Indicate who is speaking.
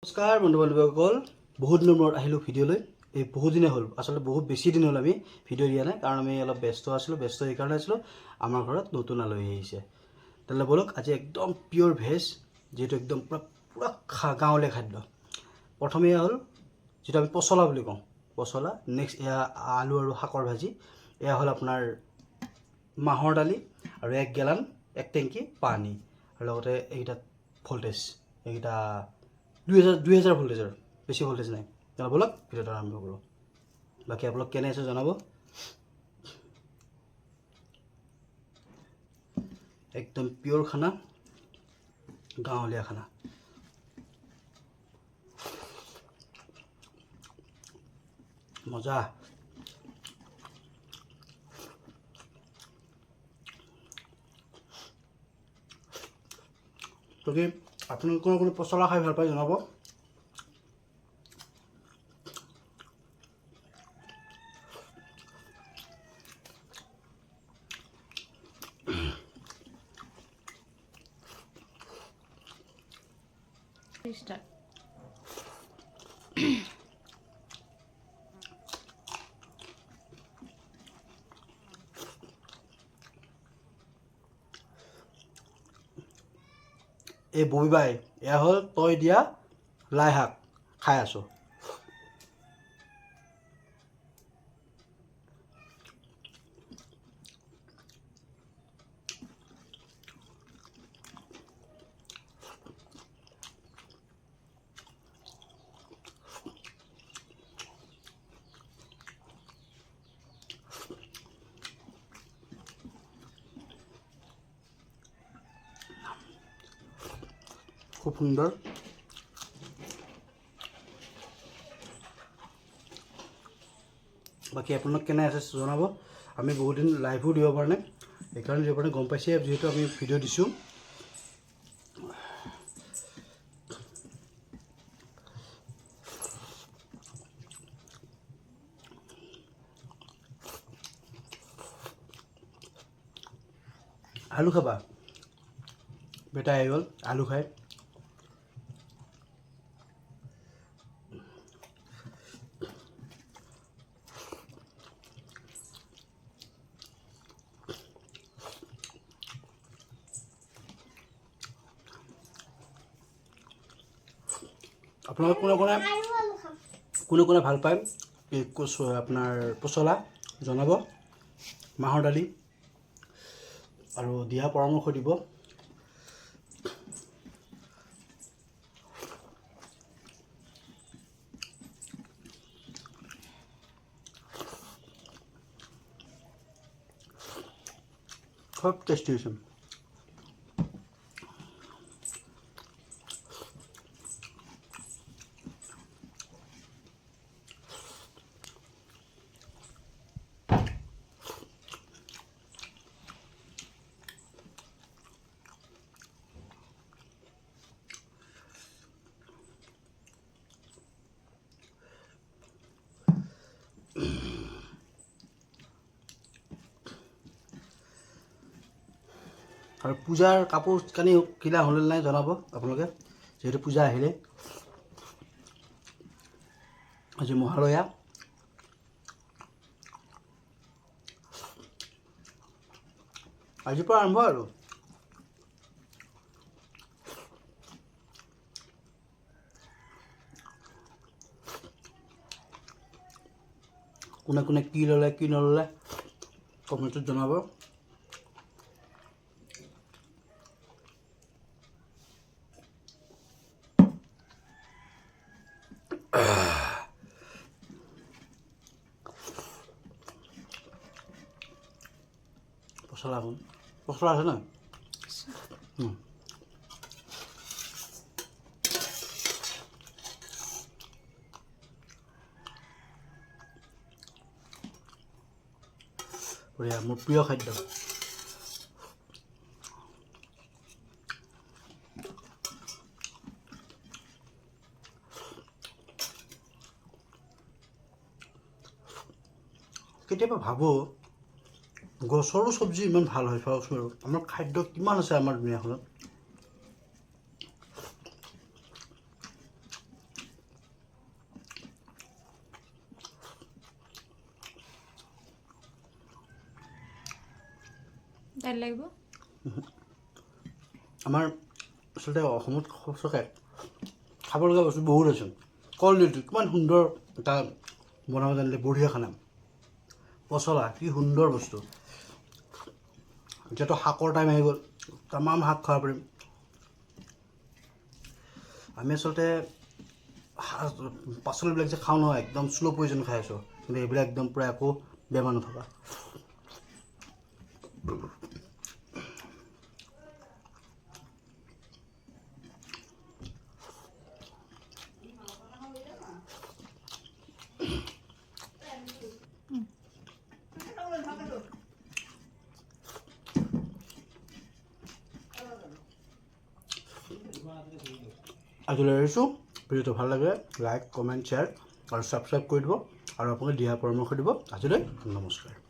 Speaker 1: নমস্কাৰ বন্ধু বান্ধৱীসকল, বহুত দিনৰ মূৰত আহিলোঁ ভিডিঅ'লৈ। এই বহুত দিনে হ'ল, আচলতে বহুত বেছি দিন হ'ল আমি ভিডিঅ' দিয়া নাই, কাৰণ আমি অলপ ব্যস্ত আছিলোঁ। সেইকাৰণে আছিলোঁ, আমাৰ ঘৰত নতুন আলহী আহিছে। তেনেহ'লে ব'লক, আজি একদম পিয়'ৰ ভেজ, যিহেতু একদম পূৰা গাঁৱলীয়া খাদ্য। প্ৰথমে হ'ল যিটো আমি পচলা বুলি কওঁ, পচলা। নেক্সট এয়া আলু আৰু শাকৰ ভাজি। এয়া হ'ল আপোনাৰ মাহৰ দালি আৰু এক টেংকি পানী, আৰু লগতে এইকেইটা ভল্টেজ, এইকেইটা 2000 ভল্টেজৰ, বেছি ভল্টেজ নাই। তেনেহ'লে ব'লক ভিডিঅ'টো আৰম্ভ কৰোঁ। বাকী আপোনালোক কেনে আছে জনাব। একদম পিয়'ৰ খানা, গাঁৱলীয়া খানা। মজা। যদি আপোনালোকৰ কোনো পচলা খাই ভাল পায় জনাব। এই ববিবাই, এয়া হ'ল তই দিয়া লাই শাক খাই আছোঁ। খুব সুন্দৰ। বাকী আপোনালোক কেনে আছে জনাব। আমি বহুত দিন লাইভো দিব পৰা নাই, সেইকাৰণে দিব পৰা নাই। গম পাইছে যিহেতু আমি ভিডিঅ' দিছোঁ। আলু খাবা? বেটা আহি গ'ল, আলু খাই। আপোনালোক কোনে কোনে ভাল পায় এই আপোনাৰ পচলা জনাব। মাহৰ দালি আৰু দিয়া পৰামৰ্শ দিব। খুব টেষ্টি হৈছে। আৰু পূজাৰ কাপোৰ কানি কিনা হ'লে নাই জনাব আপোনালোকে, যিহেতু পূজা আহিলে। আজি মহালয়া। আজিৰ পৰা আৰম্ভ আৰু। কোনে কোনে কি ল'লে কি নল'লে কমেণ্টত জনাব। পচলা আছে না? বঢ়িয়া, মোৰ প্ৰিয় খাদ্য। কেতিয়াবা ভাবোঁ, গছৰো চব্জি ইমান ভাল হয় চাওকচোন। আৰু আমাৰ খাদ্য কিমান আছে আমাৰ দুনিয়াখনত।
Speaker 2: দাইল লাগিব
Speaker 1: আমাৰ আচলতে অসমত সঁচাকৈ খাব লগা বস্তু বহুত আছে কলডিলটো কিমান সুন্দৰ এটা বনাব জানিলে বঢ়িয়া খানা পচলা কি সুন্দৰ বস্তু এতিয়াতো শাকৰ টাইম আহি গ'ল তামাম শাক খাব পাৰিম আমি আচলতে পাচলিবিলাক যে খাওঁ নহয় একদম শ্ল' পয়জন খাই আছোঁ কিন্তু এইবিলাক একদম পূৰা একো বেমাৰ নথকা আজিলৈ এৰিছোঁ ভিডিঅ'টো ভাল লাগে লাইক কমেণ্ট শ্বেয়াৰ আৰু ছাবস্ক্ৰাইব কৰি দিব আৰু আপোনালোকে দিহা পৰামৰ্শ দিব আজিলৈ নমস্কাৰ